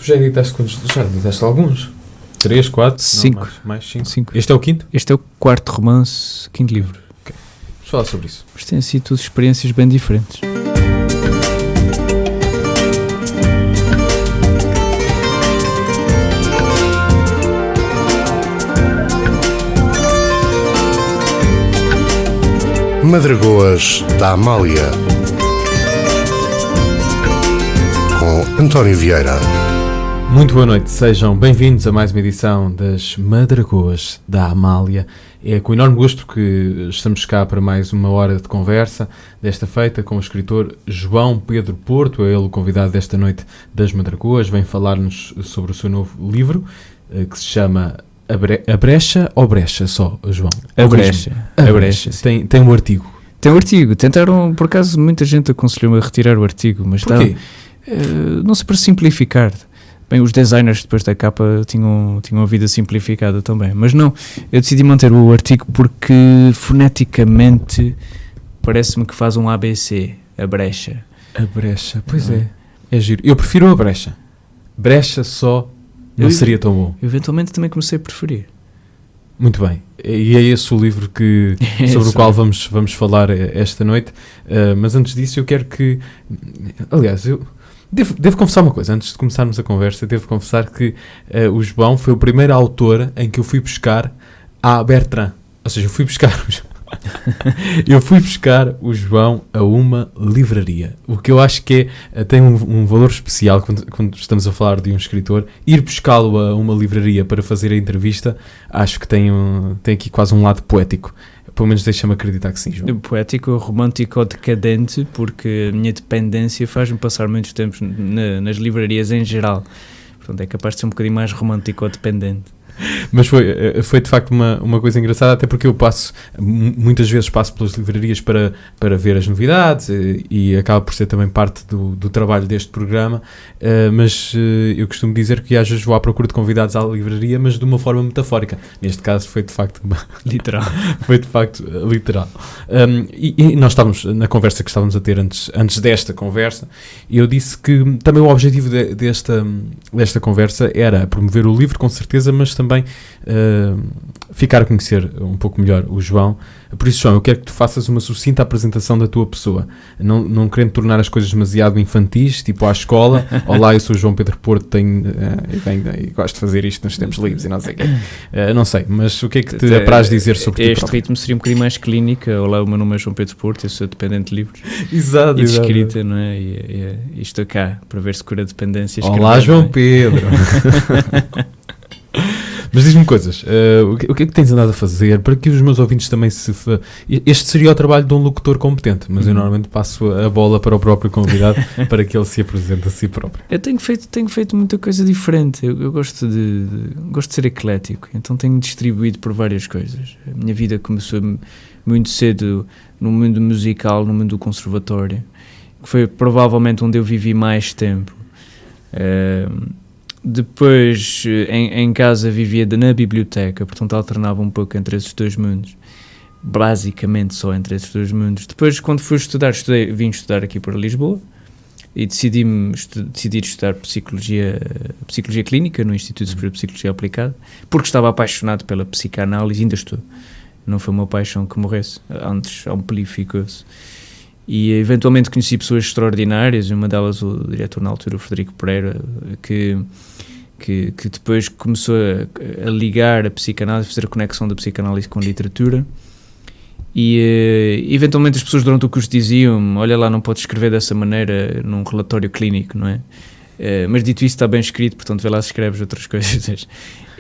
Tu já editaste quantos? Já editaste alguns? 3, 4? 5. Mais 5. Este é o quinto? Este é o quarto romance, quinto livro. Ok. Vamos falar sobre isso. Mas têm sido tudo experiências bem diferentes. Madragoas da Amália, com António Vieira. Muito boa noite, sejam bem-vindos a mais uma edição das Madragoas da Amália. É com enorme gosto que estamos cá para mais uma hora de conversa, desta feita com o escritor João Pedro Porto, é ele o convidado desta noite das Madragoas, vem falar-nos sobre o seu novo livro, que se chama A Brecha ou Brecha só, João? A Brecha. A Brecha. Tem um artigo. Tem um artigo. Tentaram, por acaso, muita gente aconselhou-me a retirar o artigo, mas porquê? Não sei, para simplificar. Bem, os designers depois da capa tinham a vida simplificada também, mas não, eu decidi manter o artigo porque foneticamente parece-me que faz um ABC, a brecha. A brecha, pois é giro. Eu prefiro a brecha. Brecha só não seria tão bom. Eventualmente também comecei a preferir. Muito bem, e é esse o livro sobre o qual vamos falar esta noite, mas antes disso eu quero que, aliás, eu devo confessar uma coisa, antes de começarmos a conversa, devo confessar que o João foi o primeiro autor em que eu fui buscar a Bertrand, ou seja, eu fui buscar o João a uma livraria, o que eu acho que tem um valor especial quando estamos a falar de um escritor. Ir buscá-lo a uma livraria para fazer a entrevista, acho que tem aqui quase um lado poético. Pelo menos deixa-me acreditar que sim, João. Poético, romântico, decadente, porque a minha dependência faz-me passar muitos tempos nas livrarias em geral. Portanto, é capaz de ser um bocadinho mais romântico ou dependente. Mas foi de facto uma coisa engraçada, até porque eu muitas vezes passo pelas livrarias para ver as novidades e acaba por ser também parte do trabalho deste programa, mas eu costumo dizer que às vezes vou à procura de convidados à livraria, mas de uma forma metafórica. Neste caso foi de facto literal. Foi de facto literal. E nós estávamos na conversa que estávamos a ter antes desta conversa, e eu disse que também o objetivo desta conversa era promover o livro, com certeza, mas também ficar a conhecer um pouco melhor o João. Por isso, João, eu quero que tu faças uma sucinta apresentação da tua pessoa, não querendo tornar as coisas demasiado infantis, tipo à escola. Olá, eu sou o João Pedro Porto, e gosto de fazer isto nos tempos livres e não sei o quê. Não sei, mas o que é que te apraz dizer sobre ti? Este ritmo seria um bocadinho mais clínica. Olá, o meu nome é João Pedro Porto, eu sou dependente de livros. Exato, e de escrita, não é? E estou cá para ver se cura a dependência. Olá, João Pedro. Mas diz-me coisas, o que é que tens andado a fazer para que os meus ouvintes também Este seria o trabalho de um locutor competente, mas eu normalmente passo a bola para o próprio convidado para que ele se apresente a si próprio. Eu tenho feito muita coisa diferente. Eu gosto de ser eclético, então tenho distribuído por várias coisas. A minha vida começou muito cedo no mundo musical, no mundo do conservatório, que foi provavelmente onde eu vivi mais tempo. Depois, em casa, vivia na biblioteca, portanto alternava um pouco entre esses dois mundos, basicamente só entre esses dois mundos. Depois, quando fui vim estudar aqui para Lisboa e decidi estudar psicologia clínica no Instituto Superior de Psicologia Aplicada, porque estava apaixonado pela psicanálise, ainda estou. Não foi uma paixão que morresse, antes amplificou-se. E eventualmente conheci pessoas extraordinárias, uma delas o diretor na altura, o Frederico Pereira, que depois começou a ligar a psicanálise, a fazer a conexão da psicanálise com a literatura. E eventualmente as pessoas durante o curso diziam: olha lá, não podes escrever dessa maneira num relatório clínico, não é? Mas dito isso, está bem escrito, portanto vê lá se escreves outras coisas.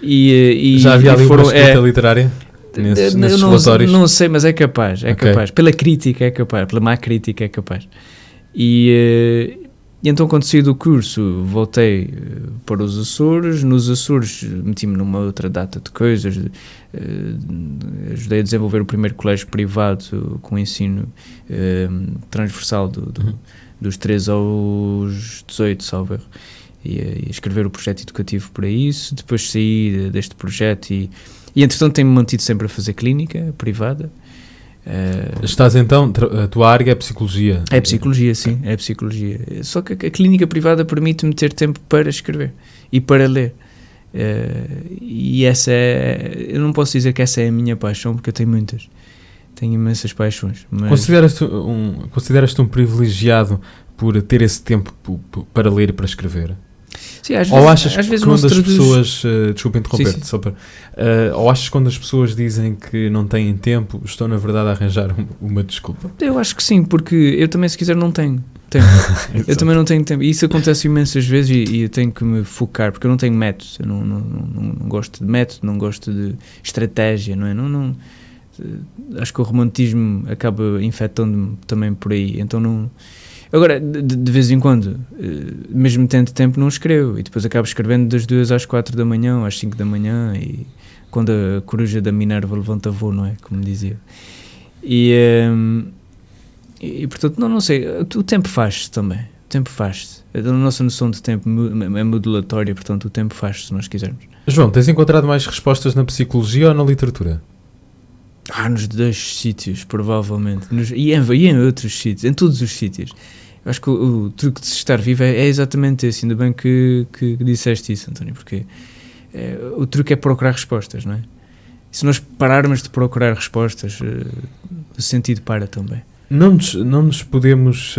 Já havia ali uma escrita literária? Nesses relatórios? Não sei, mas é capaz. Pela crítica é capaz, pela má crítica é capaz. E então, quando saí do curso, voltei para os Açores. Nos Açores meti-me numa outra data de coisas. Ajudei a desenvolver o primeiro colégio privado com ensino transversal dos 13 aos 18, salvo erro. E escrever o projeto educativo para isso. Depois saí deste projeto e entretanto tenho-me mantido sempre a fazer clínica privada. Estás então, a tua área é psicologia? É psicologia, sim, é psicologia. Só que a clínica privada permite-me ter tempo para escrever e para ler. E essa eu não posso dizer que essa é a minha paixão, porque eu tenho muitas. Tenho imensas paixões. Mas... Consideras-te um privilegiado por ter esse tempo para ler e para escrever? Sim, às ou vezes, achas às vezes que quando as traduz... pessoas... desculpa interromper-te, Sim. ou achas que quando as pessoas dizem que não têm tempo, estão na verdade a arranjar uma desculpa? Eu acho que sim, porque eu também, se quiser, não tenho. Eu também não tenho tempo. E isso acontece imensas vezes e eu tenho que me focar, porque eu não tenho método. Eu não gosto de método, não gosto de estratégia, não é? Acho que o romantismo acaba infectando-me também por aí. Então não... Agora, de vez em quando, mesmo tendo tempo, não escrevo. E depois acabo escrevendo das 2 às 4 da manhã, ou às 5 da manhã, e quando a coruja da Minerva levanta voo, não é? Como dizia. E portanto, não sei, o tempo faz-se também. O tempo faz-se. A nossa noção de tempo é modulatória, portanto, o tempo faz-se, se nós quisermos. João, tens encontrado mais respostas na psicologia ou na literatura? Nos 2 sítios, provavelmente. E em outros sítios, em todos os sítios. Eu acho que o truque de se estar vivo é exatamente esse. Ainda bem que disseste isso, António, porque o truque é procurar respostas, não é? E se nós pararmos de procurar respostas, o sentido para também. Não nos podemos,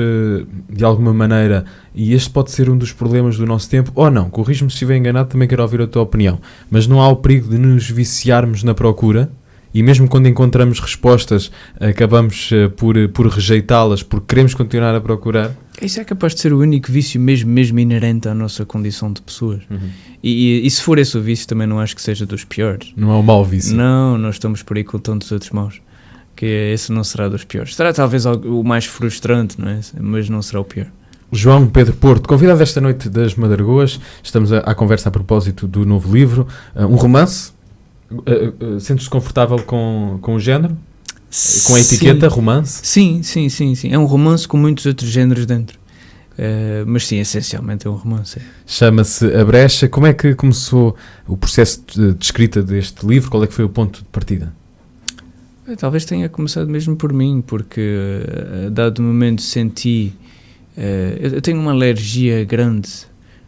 de alguma maneira, e este pode ser um dos problemas do nosso tempo, ou não, corrijo-me se estiver enganado, também quero ouvir a tua opinião, mas não há o perigo de nos viciarmos na procura? E mesmo quando encontramos respostas, acabamos por rejeitá-las, porque queremos continuar a procurar? Isso é capaz de ser o único vício mesmo inerente à nossa condição de pessoas. Uhum. E se for esse o vício, também não acho que seja dos piores. Não é um mau vício? Não, nós estamos por aí com tantos outros maus, que esse não será dos piores. Será talvez o mais frustrante, não é? Mas não será o pior. João Pedro Porto, convidado esta noite das Madragoas, estamos à conversa a propósito do novo livro, um romance. Sentes-te confortável com o género? Com a etiqueta, sim. romance? Sim. É um romance com muitos outros géneros dentro. Mas sim, essencialmente é um romance. Chama-se A Brecha. Como é que começou o processo de escrita deste livro? Qual é que foi o ponto de partida? Talvez tenha começado mesmo por mim, porque a dado momento senti... eu tenho uma alergia grande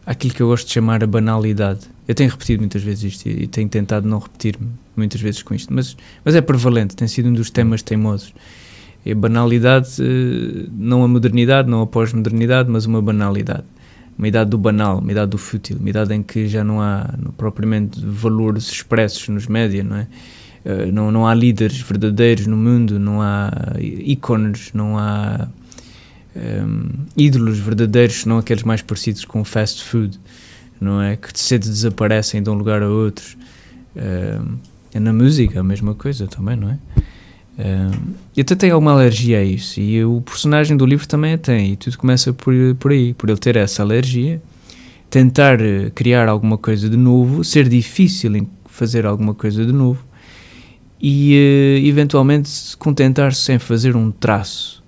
àquilo que eu gosto de chamar a banalidade. Eu tenho repetido muitas vezes isto e tenho tentado não repetir-me muitas vezes com isto, mas é prevalente, tem sido um dos temas teimosos. E a banalidade, não a modernidade, não a pós-modernidade, mas uma banalidade. Uma idade do banal, uma idade do fútil, uma idade em que já não há propriamente valores expressos nos média, não é? Não há líderes verdadeiros no mundo, não há ícones, não há ídolos verdadeiros, senão aqueles mais parecidos com fast food, não é? Que cedo desaparecem e dão lugar a outros. Na música a mesma coisa também, não é? Eu até tenho alguma alergia a isso, e o personagem do livro também a tem, e tudo começa por aí, por ele ter essa alergia, tentar criar alguma coisa de novo, ser difícil em fazer alguma coisa de novo, e eventualmente contentar-se em fazer um traço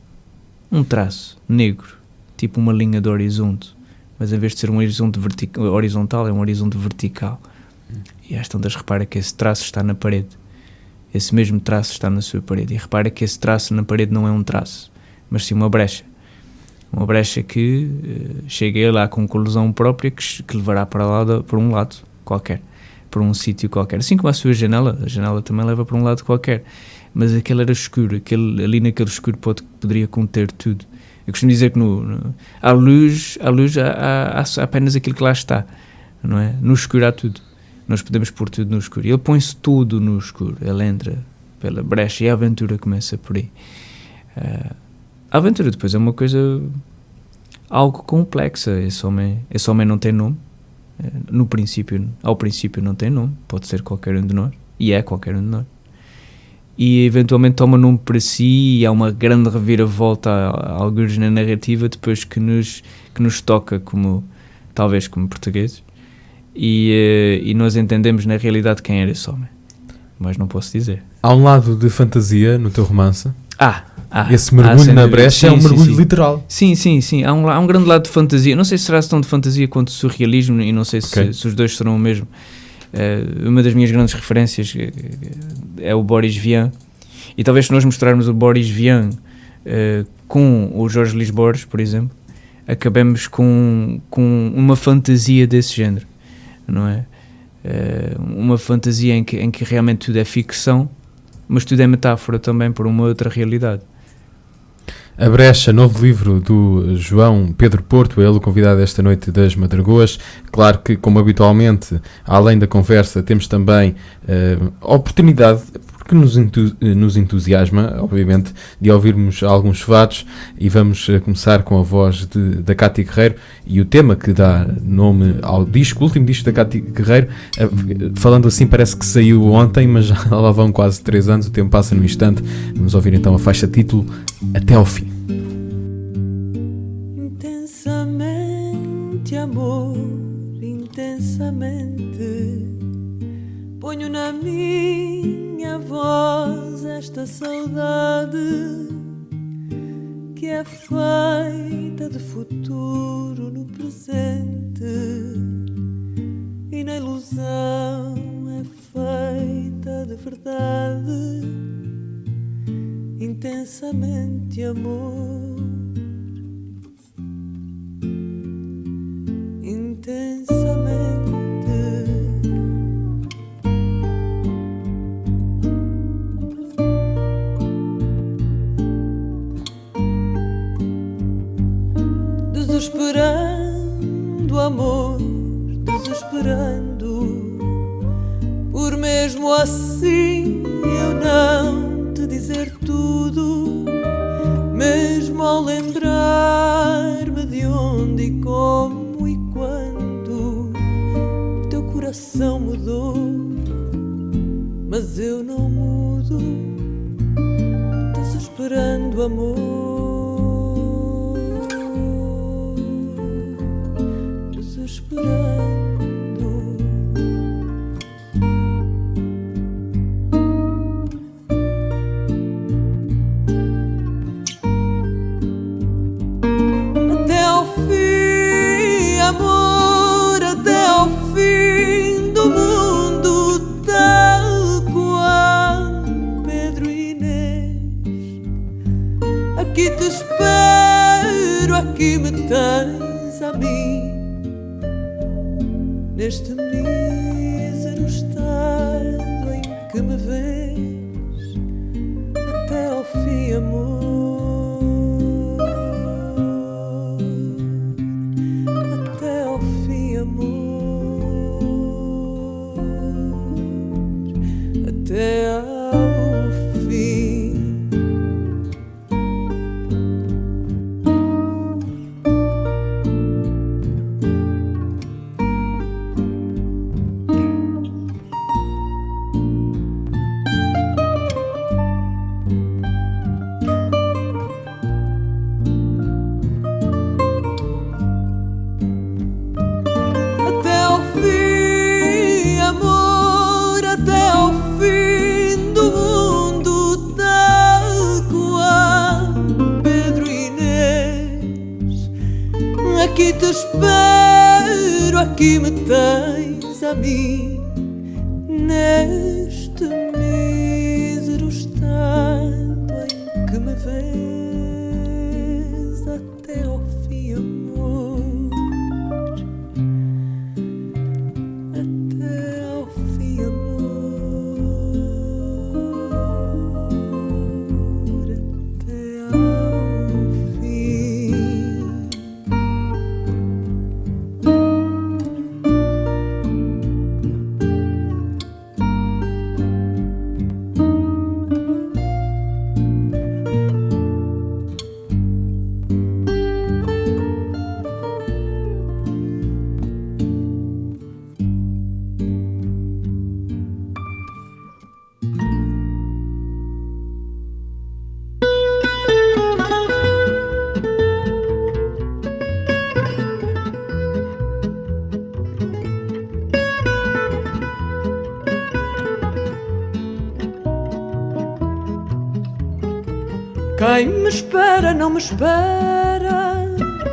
negro, tipo uma linha de horizonte, mas em vez de ser um horizonte horizontal, é um horizonte vertical. E às tantas repara que esse traço está na parede, esse mesmo traço está na sua parede, e repara que esse traço na parede não é um traço, mas sim uma brecha que chega ele à conclusão própria que levará para um lado qualquer, para um sítio qualquer, assim como a sua janela. A janela também leva para um lado qualquer, mas aquele era escuro, ali naquele escuro poderia conter tudo. Eu costumo dizer que à luz há apenas aquilo que lá está, não é? No escuro há tudo. Nós podemos pôr tudo no escuro. Ele põe-se tudo no escuro. Ele entra pela brecha e a aventura começa por aí. A aventura depois é uma coisa algo complexa. Esse homem não tem nome. Ao princípio não tem nome. Pode ser qualquer um de nós. E é qualquer um de nós. E eventualmente toma nome para si, e há uma grande reviravolta alguns na narrativa depois que nos toca talvez como portugueses, e nós entendemos na realidade quem era esse homem, mas não posso dizer. Há um lado de fantasia no teu romance? Esse mergulho na brecha é um mergulho literal. Sim. Há um grande lado de fantasia. Não sei se será tão de fantasia quanto de surrealismo, e não sei se os dois serão o mesmo. Uma das minhas grandes referências é o Boris Vian, E talvez se nós mostrarmos o Boris Vian com o Jorge Luís Borges, por exemplo, acabemos com uma fantasia desse género, não é? Uma fantasia em que realmente tudo é ficção, mas tudo é metáfora também para uma outra realidade. A Brecha, novo livro do João Pedro Porto, ele o convidado esta noite das Madragoas. Claro que, como habitualmente, além da conversa, temos também a oportunidade, porque nos entusiasma, obviamente, de ouvirmos alguns fados, e vamos começar com a voz da Cátia Guerreiro e o tema que dá nome ao disco, o último disco da Cátia Guerreiro. Falando assim, parece que saiu ontem, mas já lá vão quase 3 anos, o tempo passa num instante. Vamos ouvir então a faixa título, Até ao Fim. Intensamente, amor, intensamente, ponho na minha voz esta saudade que é feita de futuro no presente e na ilusão é feita de verdade. Intensamente, amor, intensamente. Desesperando, amor, desesperando, por mesmo assim eu não te dizer tudo, mesmo ao lembrar-me de onde e como e quando teu coração mudou, mas eu não mudo, desesperando, amor, desesperando. Até ao fim, amor, até ao fim do mundo, tal qual Pedro e Inês. Aqui te espero, aqui me tens a mim, neste mísero estado em que me vês. Até ao fim, amor, até ao fim, amor, até ao fim. Até ao fim, amor, até ao fim do mundo, tal qual Pedro e Inês. Aqui te espero, aqui me tens a mim, neste mísero estado em que me vês. Até ao fim, amor, até ao fim, amor, até ao fim. Quem me espera não me espera,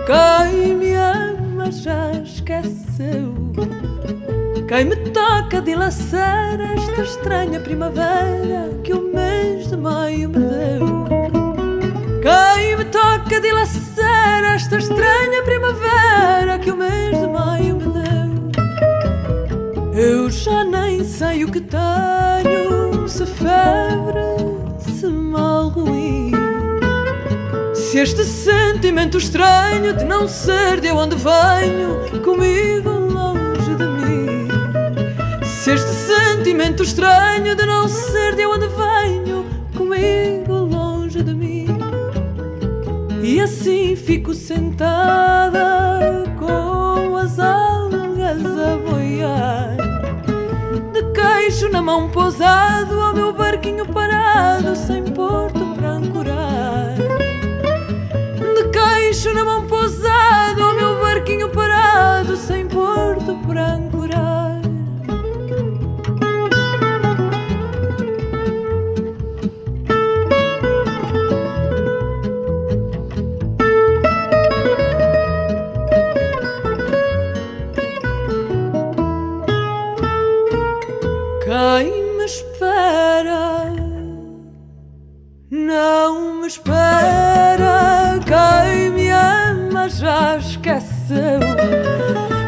quem me ama já esqueceu. Quem me toca dilacera esta estranha primavera que o mês de maio me deu. Quem me toca dilacer esta estranha primavera que o mês de maio me deu? Eu já nem sei o que tenho, se febre, se mal ruim. Se este sentimento estranho de não ser de onde venho comigo longe de mim. Se este sentimento estranho de não ser de onde venho comigo longe de mim. E assim fico sentada com as algas a boiar, de queixo na mão pousado ao meu barquinho parado sem porto para ancorar. De queixo na mão pousado ao meu barquinho parado sem porto para ancorar. Quem me espera não me espera, quem me ama já esqueceu.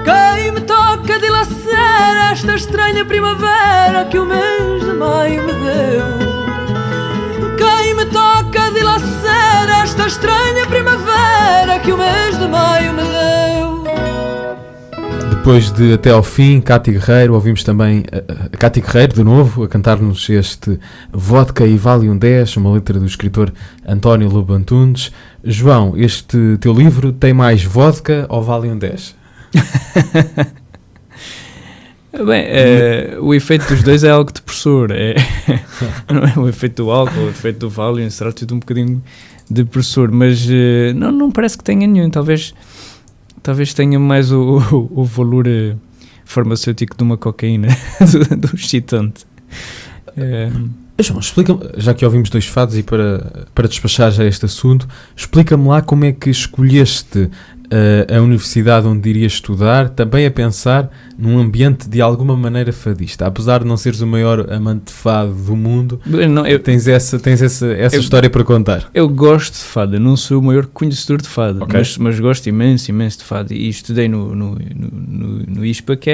Quem me toca dilacer esta estranha primavera que o mês de maio me deu. Quem me toca dilacer esta estranha primavera que o mês de maio me deu. Depois de Até ao Fim, Cátia Guerreiro, ouvimos também a Cátia Guerreiro, de novo, a cantar-nos este Vodka e Valium 10, uma letra do escritor António Lobo Antunes. João, este teu livro tem mais vodka ou Valium 10? Bem, o efeito dos dois é algo depressor. Não é o efeito do álcool, o efeito do Valium, será tudo um bocadinho depressor, mas não parece que tenha nenhum. Talvez tenha mais o valor farmacêutico de uma cocaína, do excitante. João, explica-me, já que ouvimos dois fados e para despachar já este assunto, explica-me lá como é que escolheste a universidade onde irias estudar, também a pensar num ambiente de alguma maneira fadista. Apesar de não seres o maior amante de fado do mundo, tens essa história para contar. Eu gosto de fado, eu não sou o maior conhecedor de fado, okay, mas gosto imenso de fado, e estudei no ISPA, que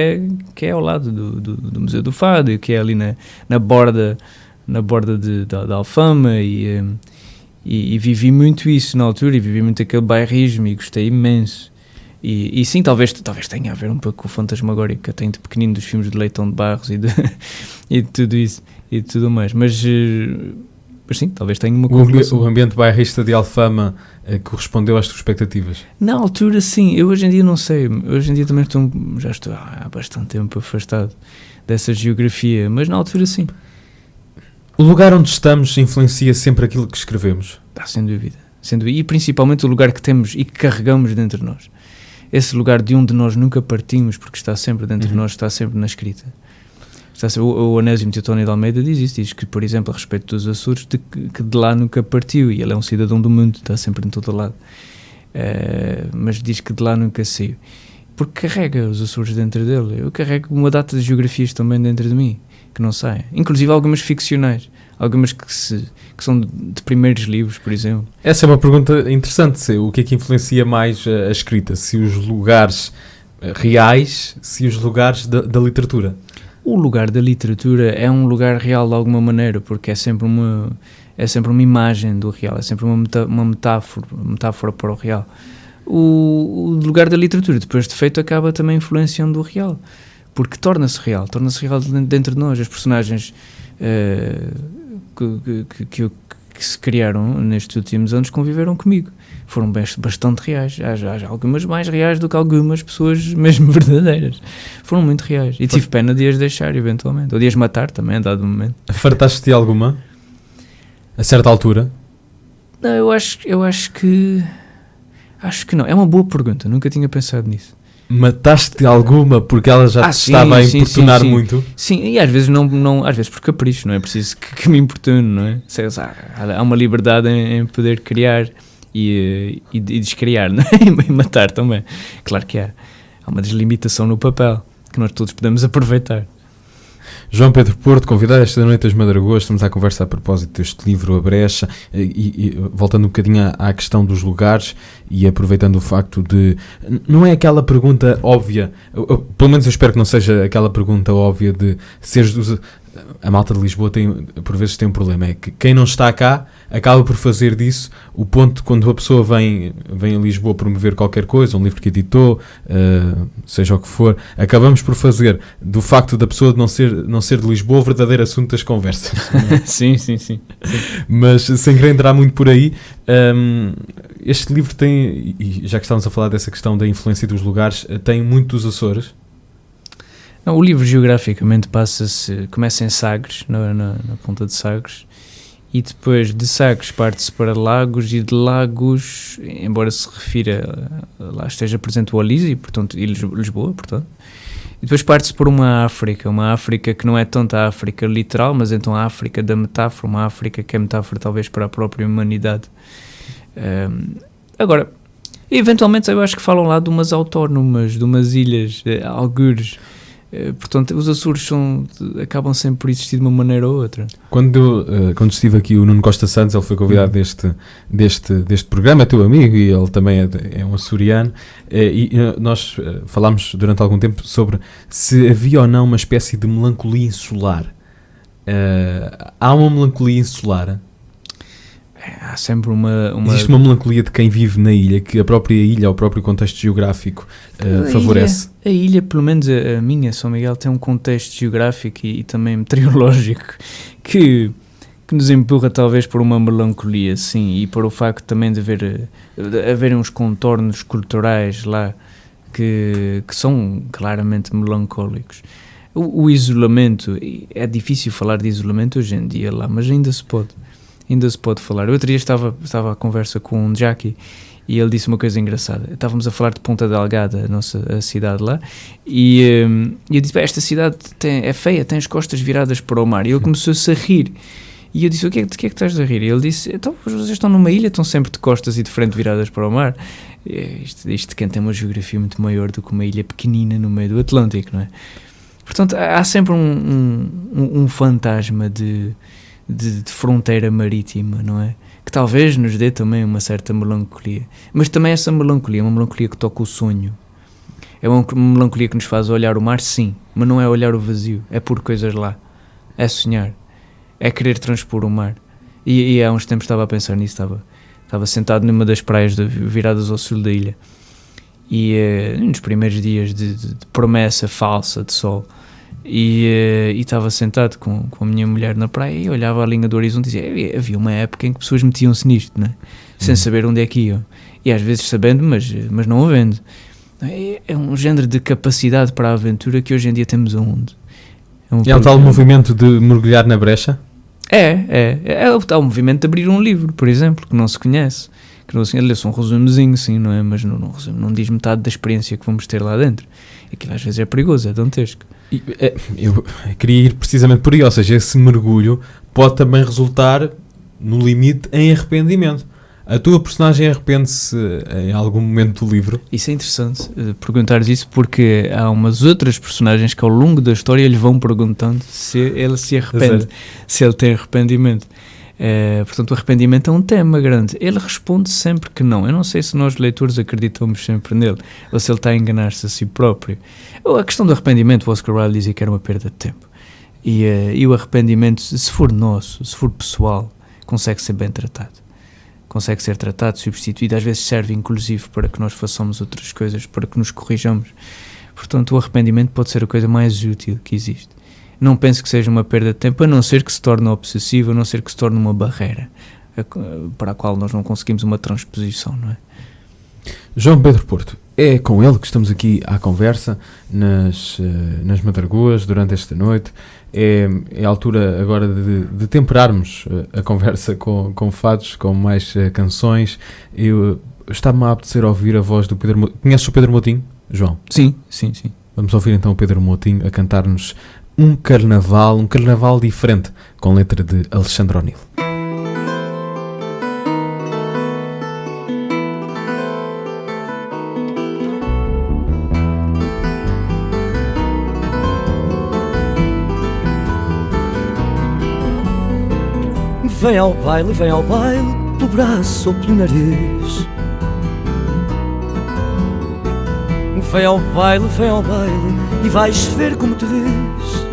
é ao lado do Museu do Fado, que é ali na borda da Alfama, e vivi muito isso na altura, e vivi muito aquele bairrismo e gostei imenso. E sim, talvez tenha a ver um pouco com o fantasmagórico que eu tenho de pequenino dos filmes de Leitão de Barros e de tudo isso e tudo mais. Mas sim, talvez tenha uma coisa. O ambiente bairrista de Alfama correspondeu às tuas expectativas? Na altura, sim. Eu hoje em dia não sei. Hoje em dia também já estou há bastante tempo afastado dessa geografia, mas na altura, sim. O lugar onde estamos influencia sempre aquilo que escrevemos? Sem dúvida. E principalmente o lugar que temos e que carregamos dentro de nós. Esse lugar de onde nós nunca partimos, porque está sempre dentro de nós, está sempre na escrita. O Onésimo Teotónio de Almeida diz que, por exemplo, a respeito dos Açores, que de lá nunca partiu, e ele é um cidadão do mundo, está sempre em todo lado. Mas diz que de lá nunca saiu. Porque carrega os Açores dentro dele. Eu carrego uma data de geografias também dentro de mim, que não saem. Inclusive algumas ficcionais. Algumas que são de primeiros livros, por exemplo. Essa é uma pergunta interessante. O que é que influencia mais a escrita? Se os lugares reais, se os lugares da literatura? O lugar da literatura é um lugar real de alguma maneira, porque é sempre uma imagem do real, é sempre uma metáfora para o real. O lugar da literatura, depois de feito, acaba também influenciando o real, porque torna-se real dentro de nós. As personagens que se criaram nestes últimos anos conviveram comigo, foram bastante reais. Há algumas mais reais do que algumas pessoas mesmo verdadeiras. Foram muito reais, e tive pena de as deixar eventualmente, ou de as matar também a dado momento. Fartaste de alguma? A certa altura? Não, eu acho que não. É uma boa pergunta, nunca tinha pensado nisso. Mataste alguma porque ela já te estava a importunar muito? Sim, e às vezes não, às vezes por capricho, não é preciso que me importune, não é? Há uma liberdade em poder criar e descriar, não é? E matar também. Claro que há uma deslimitação no papel que nós todos podemos aproveitar. João Pedro Porto, convidado esta noite às Madragoas. Estamos à conversa a propósito deste livro, A Brecha, e voltando um bocadinho à questão dos lugares e aproveitando o facto de... Não é aquela pergunta óbvia, pelo menos eu espero que não seja aquela pergunta óbvia de seres dos... A malta de Lisboa por vezes tem um problema, é que quem não está cá acaba por fazer disso o ponto quando a pessoa vem a Lisboa promover qualquer coisa, um livro que editou, seja o que for, acabamos por fazer do facto da pessoa não ser de Lisboa o verdadeiro assunto das conversas. Sim. Mas sem querer entrar muito por aí, este livro tem, e já que estamos a falar dessa questão da influência dos lugares, tem muito dos Açores. Não, o livro geograficamente começa em Sagres, na ponta de Sagres, e depois de Sagres parte-se para Lagos, e de Lagos, embora se refira, lá esteja presente o Olísio, portanto, e Lisboa, portanto, e depois parte-se por uma África que não é tanto a África literal, mas então a África da metáfora, uma África que é metáfora talvez para a própria humanidade. Agora, eventualmente eu acho que falam lá de umas autónomas, de umas ilhas, algures. Portanto, os Açores acabam sempre por existir de uma maneira ou outra. Quando estive aqui o Nuno Costa Santos, ele foi convidado deste programa, é teu amigo, e ele também é um açoriano, e nós falámos durante algum tempo sobre se havia ou não uma espécie de melancolia insular. Há uma melancolia insular? Há sempre uma... Existe uma melancolia de quem vive na ilha, que a própria ilha, o próprio contexto geográfico favorece? A ilha, pelo menos a minha, São Miguel, tem um contexto geográfico e também meteorológico que nos empurra talvez por uma melancolia, sim, e por o facto também de haver uns contornos culturais lá que são claramente melancólicos. O isolamento, é difícil falar de isolamento hoje em dia lá, mas ainda se pode falar. Eu outro dia estava à conversa com um Jackie e ele disse uma coisa engraçada. Estávamos a falar de Ponta Delgada, a cidade lá, e eu disse, esta cidade é feia, tem as costas viradas para o mar, e ele começou-se a rir. E eu disse, o que é que estás a rir? E ele disse, então vocês estão numa ilha, estão sempre de costas e de frente viradas para o mar. Isto quem tem uma geografia muito maior do que uma ilha pequenina no meio do Atlântico, não é? Portanto, há sempre um fantasma de fronteira marítima, não é? Que talvez nos dê também uma certa melancolia. Mas também essa melancolia é uma melancolia que toca o sonho. É uma melancolia que nos faz olhar o mar, sim, mas não é olhar o vazio, é pôr coisas lá. É sonhar. É querer transpor o mar. E há uns tempos estava a pensar nisso, estava sentado numa das praias viradas ao sul da ilha. E nos primeiros dias de promessa falsa de sol, e estava sentado com a minha mulher na praia e olhava a linha do horizonte e dizia, havia uma época em que pessoas metiam-se nisto, né? Sem saber onde é que iam, e às vezes sabendo, mas não havendo. É um género de capacidade para a aventura que hoje em dia temos aonde? É o tal movimento de mergulhar na brecha? É o tal movimento de abrir um livro, por exemplo, que não se conhece, lê-se um resumozinho, sim, não é? Mas não diz metade da experiência que vamos ter lá dentro. Aquilo às vezes é perigoso, é dantesco. Eu queria ir precisamente por aí, ou seja, esse mergulho pode também resultar, no limite, em arrependimento. A tua personagem arrepende-se em algum momento do livro? Isso é interessante, perguntares isso, porque há umas outras personagens que ao longo da história lhe vão perguntando se ele se arrepende, se ele tem arrependimento. Portanto, o arrependimento é um tema grande. Ele responde sempre que não. Eu não sei se nós, leitores, acreditamos sempre nele ou se ele está a enganar-se a si próprio. A questão do arrependimento, o Oscar Wilde dizia que era uma perda de tempo. E o arrependimento, se for nosso, se for pessoal, consegue ser bem tratado. Consegue ser tratado, substituído. Às vezes serve, inclusive, para que nós façamos outras coisas, para que nos corrijamos. Portanto, o arrependimento pode ser a coisa mais útil que existe. Não penso que seja uma perda de tempo, a não ser que se torne obsessivo, a não ser que se torne uma barreira para a qual nós não conseguimos uma transposição, não é? João Pedro Porto, é com ele que estamos aqui à conversa nas Madragoas durante esta noite. É a altura agora de temperarmos a conversa com fados, com mais canções. Está-me a apetecer ouvir a voz do Pedro Moutinho. Conheces o Pedro Moutinho, João? Sim. Vamos ouvir então o Pedro Moutinho a cantar-nos um carnaval diferente, com letra de Alexandre O'Neill. Vem ao baile, pelo braço ou pelo nariz. Vem ao baile, e vais ver como te ris.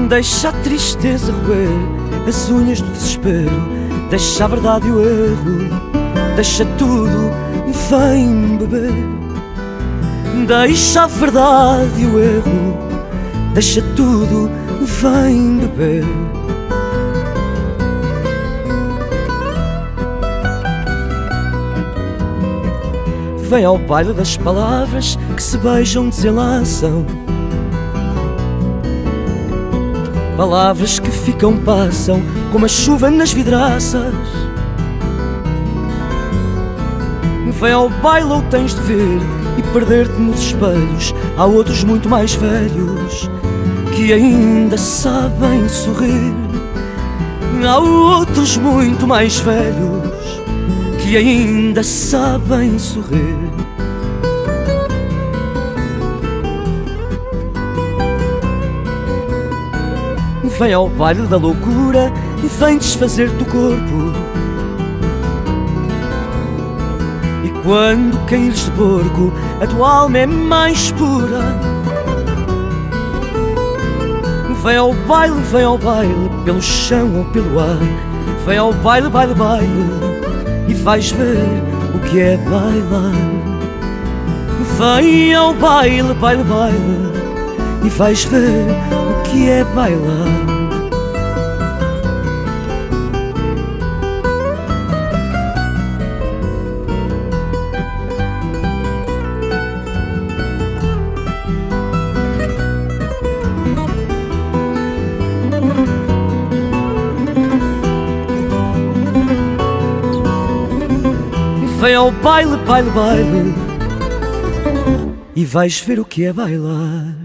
Deixa a tristeza roer as unhas do desespero. Deixa a verdade e o erro, deixa tudo, vem beber. Deixa a verdade e o erro, deixa tudo, vem beber. Vem ao baile das palavras que se beijam, desenlaçam. Palavras que ficam, passam, como a chuva nas vidraças. Vem ao baile ou tens de ver e perder-te nos espelhos. Há outros muito mais velhos que ainda sabem sorrir. Há outros muito mais velhos que ainda sabem sorrir. Vem ao baile da loucura e vem desfazer-te o corpo. E quando caíres de porco, a tua alma é mais pura. Vem ao baile, pelo chão ou pelo ar. Vem ao baile, e vais ver o que é bailar. Vem ao baile, e vais ver o que é bailar. Vem ao baile, e vais ver o que é bailar.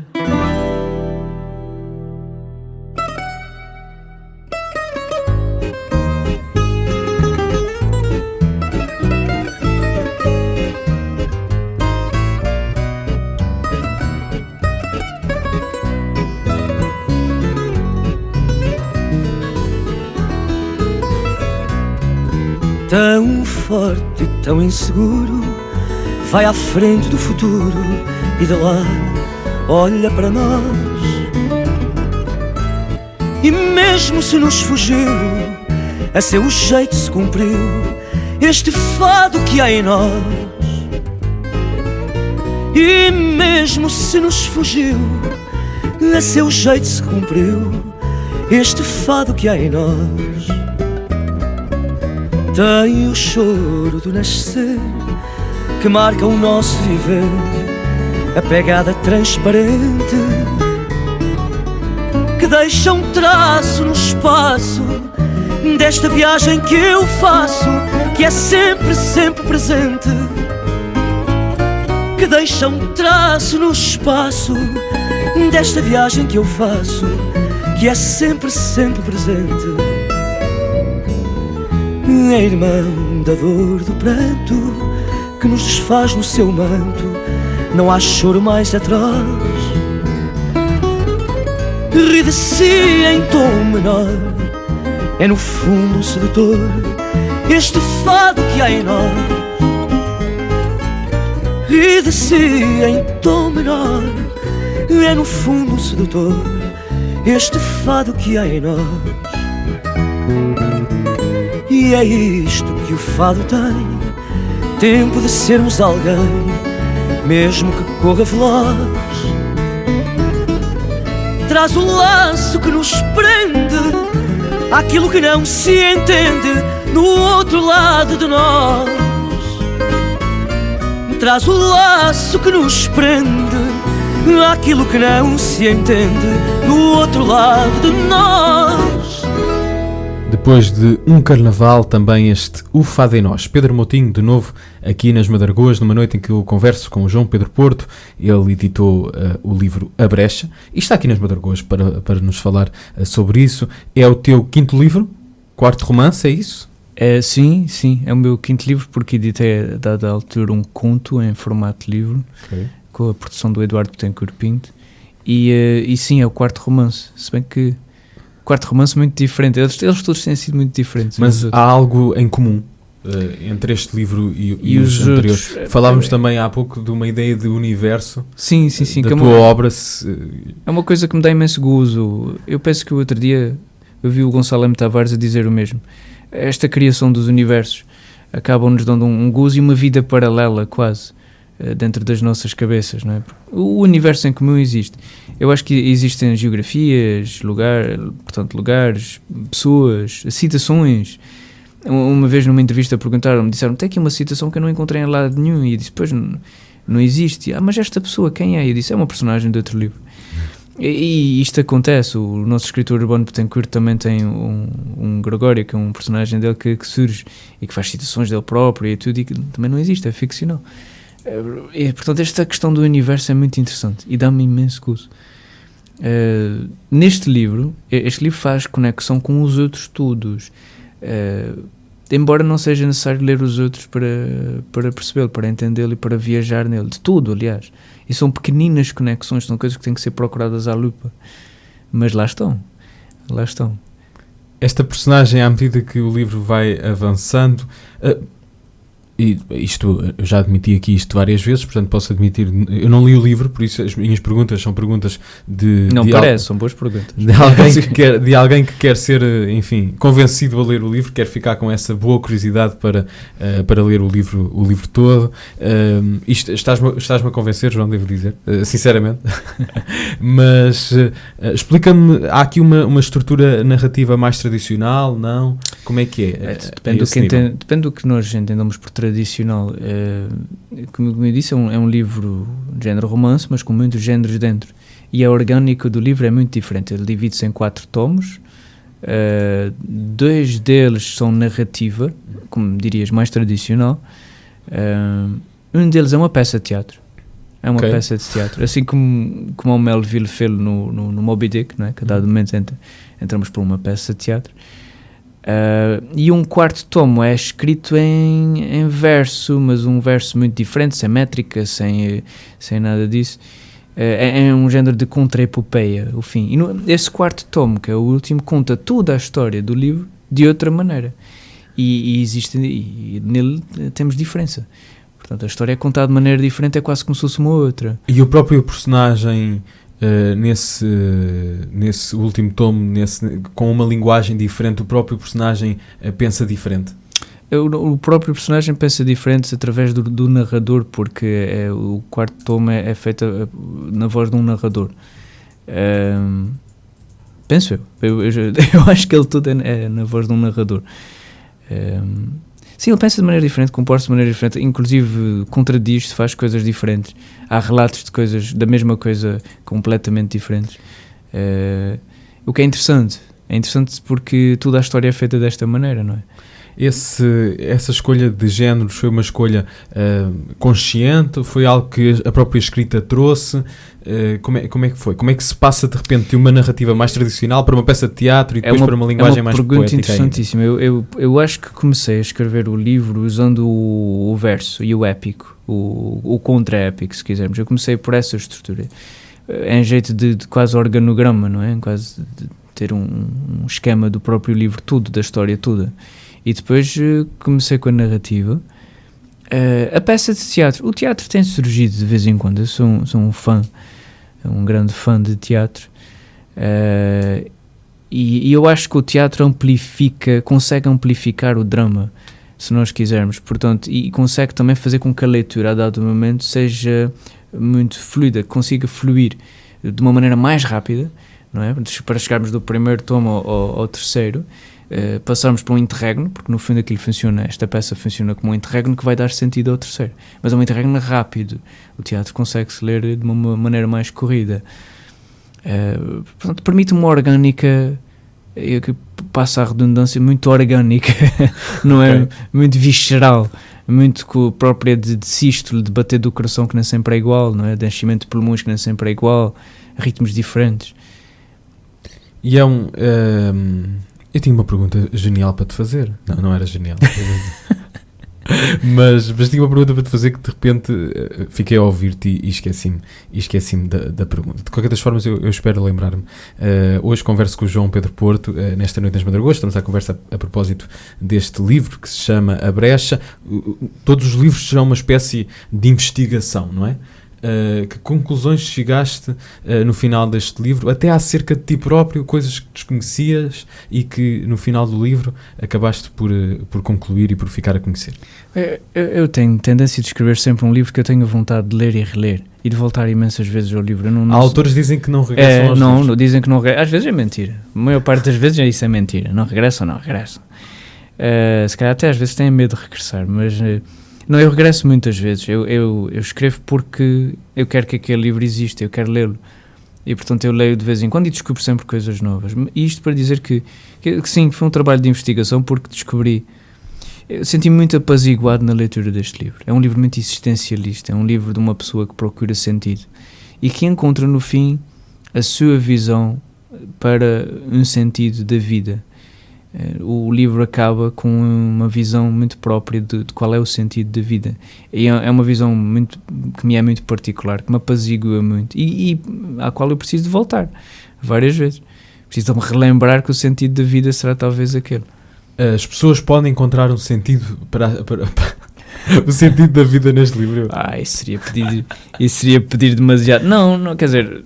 Tão forte e tão inseguro, vai à frente do futuro e de lá olha para nós. E mesmo se nos fugiu, a seu jeito se cumpriu este fado que há em nós. E mesmo se nos fugiu, a seu jeito se cumpriu este fado que há em nós. Tem o choro do nascer que marca o nosso viver, a pegada transparente que deixa um traço no espaço desta viagem que eu faço, que é sempre, sempre presente. Que deixa um traço no espaço desta viagem que eu faço, que é sempre, sempre presente. É irmão da dor, do pranto que nos desfaz no seu manto. Não há choro mais atroz. Ri de si em tom menor, é no fundo sedutor este fado que há em nós. Ri de si em tom menor, é no fundo sedutor este fado que há em nós. E é isto que o fado tem, tempo de sermos alguém, mesmo que corra veloz. Traz o laço que nos prende àquilo que não se entende no outro lado de nós. Traz o laço que nos prende àquilo que não se entende no outro lado de nós. Depois de um carnaval, também este O Fado em Nós. Pedro Moutinho, de novo, aqui nas Madragoas, numa noite em que eu converso com o João Pedro Porto. Ele editou o livro A Brecha e está aqui nas Madragoas para nos falar sobre isso. É o teu quinto livro? Quarto romance, é isso? Sim, é o meu quinto livro, porque editei a dada altura um conto em formato de livro, okay, com a produção do Eduardo Betancourt Pinto. E sim, é o quarto romance, se bem que quarto romance muito diferente. Eles todos têm sido muito diferentes. Mas há algo em comum entre este livro e os anteriores. outros. Falávamos também há pouco de uma ideia de universo Sim, da que é tua obra. é uma coisa que me dá imenso gozo. Eu penso que o outro dia eu vi o Gonçalo M. Tavares a dizer o mesmo. Esta criação dos universos acabam-nos dando um gozo e uma vida paralela quase dentro das nossas cabeças, não é? O universo em comum existe. Eu acho que existem geografias, lugares, pessoas, citações. Uma vez numa entrevista disseram, tem aqui uma citação que eu não encontrei em lado nenhum, e eu disse, pois não existe. Mas esta pessoa quem é? Eu disse, é uma personagem de outro livro. E isto acontece. O nosso escritor Urbano Betancourt também tem um Gregório, que é um personagem dele que surge e que faz citações dele próprio e tudo, e que também não existe, é ficcional. E, portanto, esta questão do universo é muito interessante e dá-me imenso gozo. Neste livro, este livro faz conexão com os outros todos, embora não seja necessário ler os outros para percebê-lo, para entendê-lo e para viajar nele, de tudo, aliás. E são pequeninas conexões, são coisas que têm que ser procuradas à lupa, mas lá estão. Esta personagem, à medida que o livro vai avançando, e isto, eu já admiti aqui isto várias vezes, portanto posso admitir, eu não li o livro, por isso as minhas perguntas são perguntas são boas perguntas. De alguém que quer ser, enfim, convencido a ler o livro, quer ficar com essa boa curiosidade para ler o livro todo. Estás-me a convencer, João, devo dizer, sinceramente. Mas explica-me, há aqui uma estrutura narrativa mais tradicional, não? Como é que é? Depende do que nós entendamos por tradicional. Como eu disse, é um livro de género romance, mas com muitos géneros dentro. E a orgânica do livro é muito diferente. Ele divide-se em 4 tomos. 2 deles são narrativa, como dirias, mais tradicional. Um deles é uma peça de teatro. Peça de teatro. Assim como o Melville fez no Moby Dick, não é? Que a dado momento entramos por uma peça de teatro. E um 4º tomo é escrito em verso, mas um verso muito diferente, sem métrica, sem nada disso. É um género de contra-epopeia, o fim. E esse 4º tomo, que é o último, conta toda a história do livro de outra maneira. E nele temos diferença. Portanto, a história é contada de maneira diferente, é quase como se fosse uma outra. E o próprio personagem... nesse último tomo, com uma linguagem diferente, o próprio personagem pensa diferente? O próprio personagem pensa diferente através do narrador, porque o 4º tomo é feito na voz de um narrador. Penso eu acho que ele tudo é na voz de um narrador. Sim, ele pensa de maneira diferente, comporta-se de maneira diferente, inclusive contradiz-se, faz coisas diferentes. Há relatos de coisas, da mesma coisa, completamente diferentes. O que é interessante porque toda a história é feita desta maneira, não é? Essa escolha de géneros foi uma escolha consciente? Foi algo que a própria escrita trouxe? Como é que foi? Como é que se passa de repente de uma narrativa mais tradicional para uma peça de teatro e depois para uma linguagem mais poética? É uma pergunta interessantíssima. Eu acho que comecei a escrever o livro usando o verso e o épico, o contra-épico, se quisermos. Eu comecei por essa estrutura. Em jeito de quase organograma, não é? Quase de ter um esquema do próprio livro, tudo, da história toda. E depois comecei com a narrativa. A peça de teatro. O teatro tem surgido de vez em quando. Eu sou um grande fã de teatro. E eu acho que o teatro consegue amplificar o drama, se nós quisermos. Portanto, e consegue também fazer com que a leitura, a dado momento, seja muito fluida, consiga fluir de uma maneira mais rápida, não é? Para chegarmos do primeiro tomo ao terceiro. Passarmos por um interregno, porque no fundo aquilo esta peça funciona como um interregno que vai dar sentido ao terceiro, mas é um interregno rápido. O teatro consegue-se ler de uma maneira mais corrida. Portanto, permite uma orgânica, que passa a redundância, muito orgânica, não é? Okay. Muito visceral, muito própria de sístole, de bater do coração, que nem sempre é igual, não é? De enchimento de pulmões, que nem sempre é igual, ritmos diferentes. E eu tinha uma pergunta genial para te fazer. Não era genial. Mas tinha uma pergunta para te fazer que de repente fiquei a ouvir-te e esqueci-me da pergunta. De qualquer das formas, eu espero lembrar-me. Hoje converso com o João Pedro Porto, nesta Noite nas Madragoas. Estamos à conversa a propósito deste livro que se chama A Brecha. Todos os livros são uma espécie de investigação, não é? Que conclusões chegaste no final deste livro, até acerca de ti próprio, coisas que desconhecias e que no final do livro acabaste por concluir e por ficar a conhecer? Eu tenho tendência de escrever sempre um livro que eu tenho vontade de ler e reler e de voltar imensas vezes ao livro. Há autores que dizem que não regressam aos livros. Não, dizem que não regressam. Às vezes é mentira. A maior parte das vezes isso é mentira. Não regressam. Se calhar até às vezes têm medo de regressar, mas... Não, eu regresso muitas vezes. Eu escrevo porque eu quero que aquele livro exista, eu quero lê-lo. E, portanto, eu leio de vez em quando e descubro sempre coisas novas. E isto para dizer que sim, foi um trabalho de investigação, porque descobri... Eu senti-me muito apaziguado na leitura deste livro. É um livro muito existencialista, é um livro de uma pessoa que procura sentido e que encontra, no fim, a sua visão para um sentido da vida. O livro acaba com uma visão muito própria de qual é o sentido da vida, e é uma visão que me é muito particular, que me apazigua muito e à qual eu preciso de voltar várias vezes. Preciso de me relembrar que o sentido da vida será talvez aquele. As pessoas podem encontrar um sentido para o sentido da vida neste livro? Isso seria pedir demasiado. Não, quer dizer...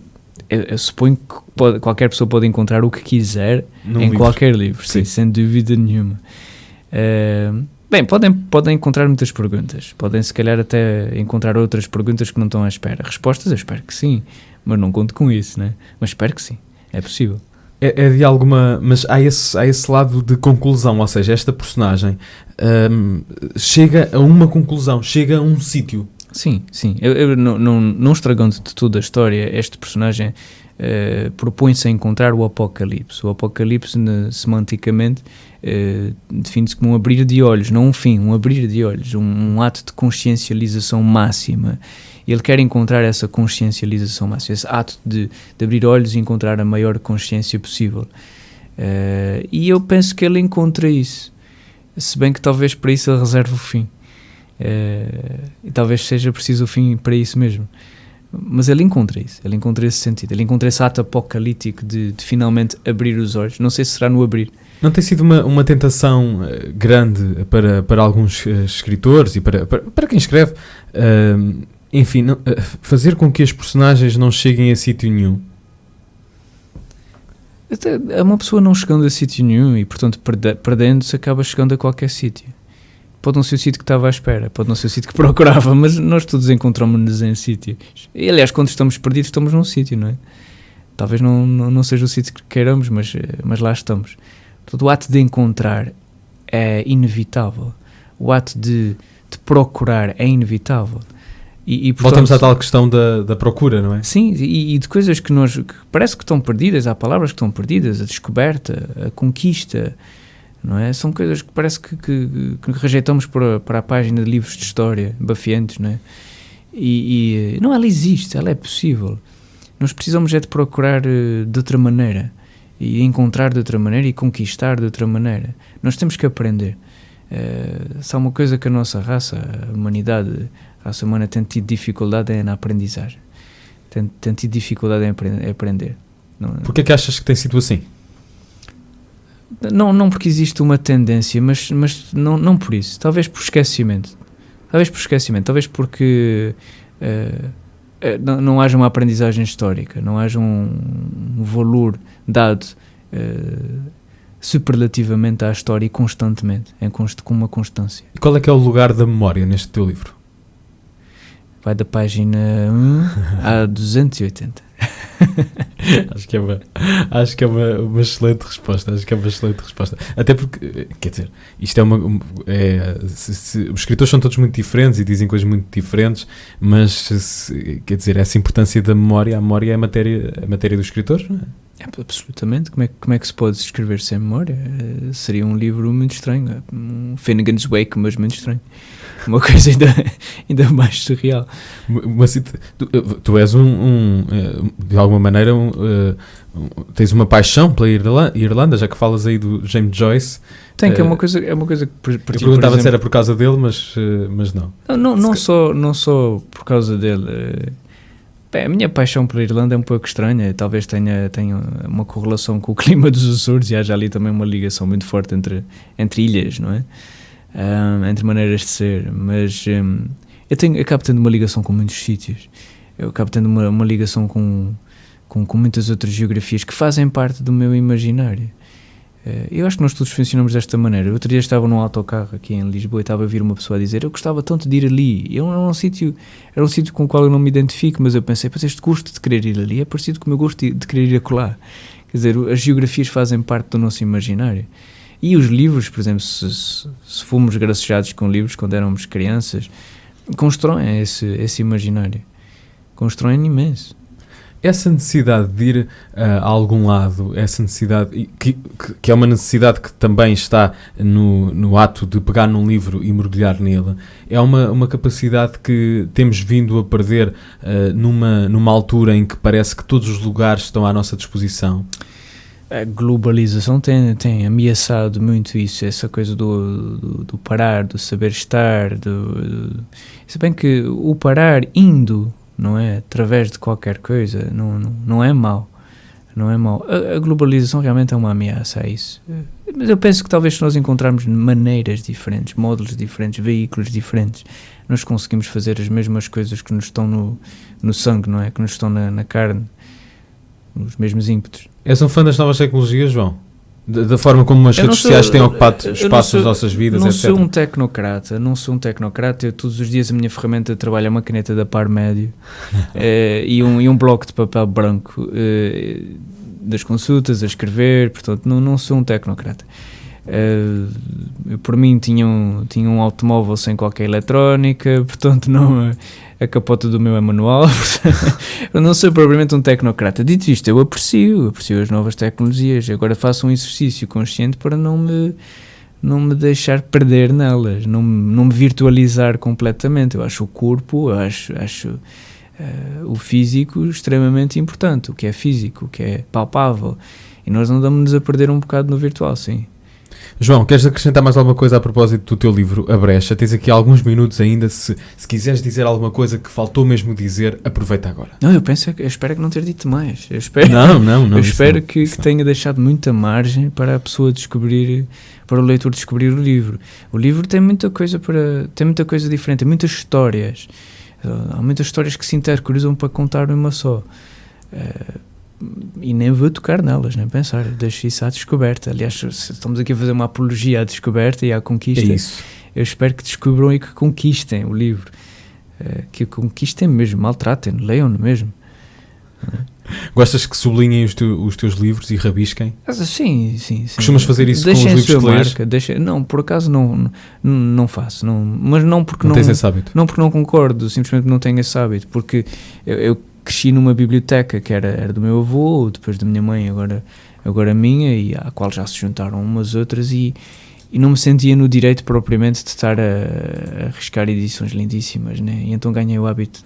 Eu suponho que qualquer pessoa pode encontrar o que quiser em qualquer livro, sim, sem dúvida nenhuma. Bem, podem encontrar muitas perguntas, podem se calhar até encontrar outras perguntas que não estão à espera. Respostas eu espero que sim, mas não conto com isso, né? Mas espero que sim, é possível. É de alguma... Mas há esse lado de conclusão, ou seja, esta personagem chega a uma conclusão, chega a um sítio. Sim. Eu não estragando de toda a história, este personagem propõe-se a encontrar o Apocalipse. O Apocalipse, semanticamente, define-se como um abrir de olhos, não um fim, um abrir de olhos, um ato de consciencialização máxima. Ele quer encontrar essa consciencialização máxima, esse ato de abrir olhos e encontrar a maior consciência possível. E eu penso que ele encontra isso, se bem que talvez para isso ele reserve o fim. E talvez seja preciso o fim para isso mesmo, mas ele encontra isso, ele encontra esse sentido, ele encontra esse ato apocalíptico de finalmente abrir os olhos. Não sei se será no abrir. Não tem sido uma tentação grande para alguns escritores e para quem escreve, enfim, fazer com que as personagens não cheguem a sítio nenhum? Até uma pessoa não chegando a sítio nenhum e, portanto, perdendo-se, acaba chegando a qualquer sítio. Pode não ser o sítio que estava à espera, pode não ser o sítio que procurava, mas nós todos encontramos-nos em sítios. E, aliás, quando estamos perdidos, estamos num sítio, não é? Talvez não seja o sítio que queiramos, mas lá estamos. Todo o ato de encontrar é inevitável. O ato de procurar é inevitável. E, portanto, voltamos à tal questão da procura, não é? Sim, e de coisas que parece que estão perdidas, há palavras que estão perdidas, a descoberta, a conquista... Não é? São coisas que parece que rejeitamos para a página de livros de história bafiantes, não é? E não, ela existe, ela é possível. Nós precisamos de procurar de outra maneira e encontrar de outra maneira e conquistar de outra maneira. Nós temos que aprender. Se há uma coisa que a nossa raça, a humanidade, a raça humana tem tido dificuldade é na aprendizagem. Tem tido dificuldade em aprender. Porquê é que achas que tem sido assim? Não porque existe uma tendência, mas não por isso. Talvez por esquecimento. Talvez porque não haja uma aprendizagem histórica, não haja um valor dado superlativamente à história e constantemente, com uma constância. E qual é que é o lugar da memória neste teu livro? Vai da página 1 à 280. Acho que é uma excelente resposta. Até porque, quer dizer, isto os escritores são todos muito diferentes e dizem coisas muito diferentes, mas quer dizer, essa importância da memória, a memória é a matéria do escritor, não é? Absolutamente. Como é que se pode escrever sem memória? Seria um livro muito estranho. Um Finnegan's Wake, mas muito estranho. Uma coisa ainda mais surreal. Mas tu és de alguma maneira, tens uma paixão pela Irlanda, já que falas aí do James Joyce. Tem que é uma coisa que eu perguntava se era por causa dele, mas não. Não só por causa dele. A minha paixão pela Irlanda é um pouco estranha. Talvez tenha uma correlação com o clima dos Açores, e haja ali também uma ligação muito forte entre ilhas, não é? Entre maneiras de ser, mas eu acabo tendo uma ligação com muitos sítios. Eu acabo tendo uma ligação com muitas outras geografias que fazem parte do meu imaginário. Eu acho que nós todos funcionamos desta maneira. Outro dia estava num autocarro aqui em Lisboa e estava a vir uma pessoa a dizer: eu gostava tanto de ir ali. Era um sítio com o qual eu não me identifico, mas eu pensei: pois este gosto de querer ir ali é parecido com o meu gosto de querer ir acolá. Quer dizer, as geografias fazem parte do nosso imaginário. E os livros, por exemplo, se fomos gracejados com livros quando éramos crianças, constroem esse imaginário. Constroem imenso. Essa necessidade de ir a algum lado, essa necessidade, que é uma necessidade que também está no ato de pegar num livro e mergulhar nele, é uma capacidade que temos vindo a perder numa altura em que parece que todos os lugares estão à nossa disposição. A globalização tem ameaçado muito isso, essa coisa do parar, do saber estar, se bem que o parar indo, não é, através de qualquer coisa, não é mau, não é mau. A globalização realmente é uma ameaça a isso, mas eu penso que talvez se nós encontrarmos maneiras diferentes, módulos diferentes, veículos diferentes, nós conseguimos fazer as mesmas coisas que nos estão no sangue, não é, que nos estão na carne, os mesmos ímpetos. És um fã das novas tecnologias, João? Da forma como as redes sociais têm ocupado espaço nas nossas vidas, etc. Não sou um tecnocrata. Eu todos os dias a minha ferramenta de trabalho é uma caneta da Par Médio e um bloco de papel branco das consultas a escrever, portanto não sou um tecnocrata. Por mim tinha um automóvel sem qualquer eletrónica, portanto a capota do meu é manual. Eu não sou propriamente um tecnocrata. Dito isto, eu aprecio as novas tecnologias. Agora faço um exercício consciente para não me deixar perder nelas, não me virtualizar completamente. Eu acho o corpo, acho o físico extremamente importante, o que é físico, o que é palpável, e nós andamos-nos a perder um bocado no virtual, sim. João, queres acrescentar mais alguma coisa a propósito do teu livro A Brecha? Tens aqui alguns minutos ainda, se quiseres dizer alguma coisa que faltou mesmo dizer, aproveita agora. Não, eu espero que não ter dito mais. Eu espero, não. Eu espero que tenha deixado muita margem para a pessoa descobrir, para o leitor descobrir o livro. O livro tem muita coisa diferente, tem muitas histórias. Há muitas histórias que se intercruzam para contar uma só. E nem vou tocar nelas, nem pensar, deixo isso à descoberta. Aliás, estamos aqui a fazer uma apologia à descoberta e à conquista. É isso. Eu espero que descubram e que conquistem o livro, que o conquistem mesmo, maltratem-no, leiam-no mesmo. Gostas que sublinhem os teus livros e rabisquem? Sim. Costumas fazer isso com os livros que lês? Não, por acaso não faço, mas não porque não tens esse hábito? Não porque não concordo, simplesmente não tenho esse hábito, porque eu cresci numa biblioteca que era do meu avô, depois da minha mãe, agora a minha, e à qual já se juntaram umas outras, e não me sentia no direito propriamente de estar a arriscar edições lindíssimas, né? E então ganhei o hábito,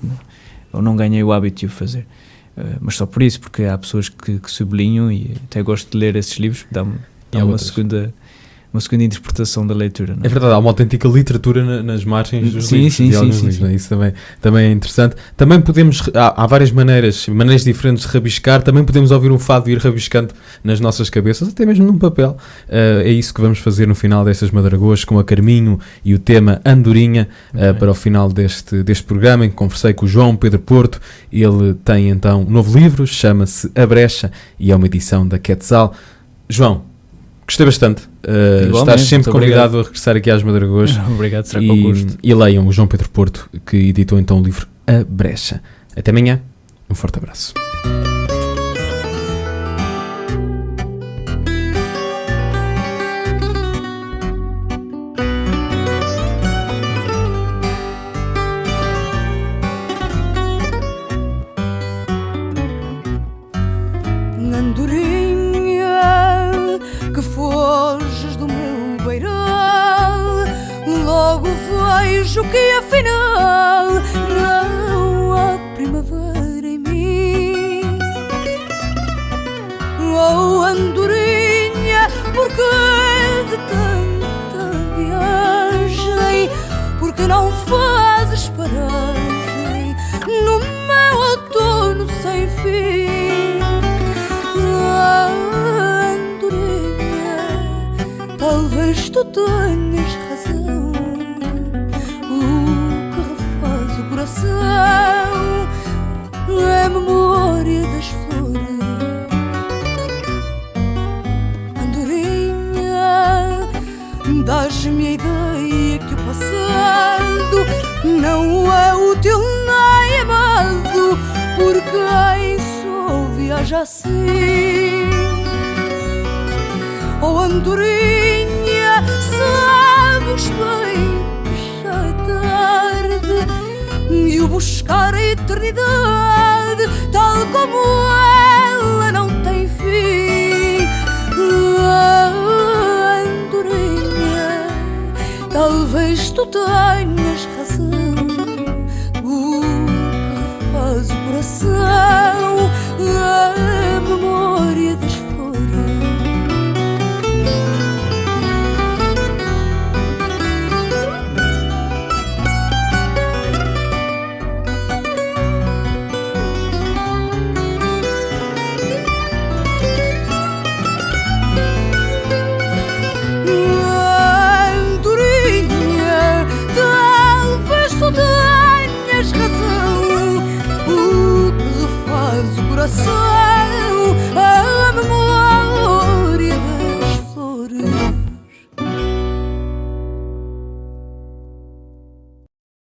ou não ganhei o hábito de o fazer. Mas só por isso, porque há pessoas que sublinham, e até gosto de ler esses livros, dá uma segunda interpretação da leitura, não é? É verdade, há uma autêntica literatura nas margens dos livros, de alguns livros. Sim. Isso também é interessante. Também podemos, há várias maneiras diferentes de rabiscar, também podemos ouvir um fado e ir rabiscando nas nossas cabeças, até mesmo num papel. É isso que vamos fazer no final destas Madragoas, com a Carminho e o tema Andorinha, para o final deste programa, em que conversei com o João Pedro Porto. Ele tem então um novo livro, chama-se A Brecha, e é uma edição da Quetzal. João, gostei bastante. Estás sempre convidado a regressar aqui às Madragoas. Obrigado, será com gosto. E leiam o João Pedro Porto, que editou então o livro A Brecha. Até amanhã, um forte abraço. Andorinha, acho que afinal não há primavera em mim. Oh, andorinha, porque de tanta viagem, porque não fazes paragem no meu outono sem fim? Ah, andorinha, talvez tu tenhas razão. O que refaz o coração é a memória das flores. Andorinha, dás-me a ideia que o passado não é útil nem amado, por quem só viaja assim. Oh, andorinha, sabes bem que já é tarde e o buscar a eternidade, tal como ela, não tem fim. Ah, andorinha, talvez tu tenhas razão. O que refaz o coração é a memória das flores. Andorinha, talvez tu tenhas razão. O que refaz o coração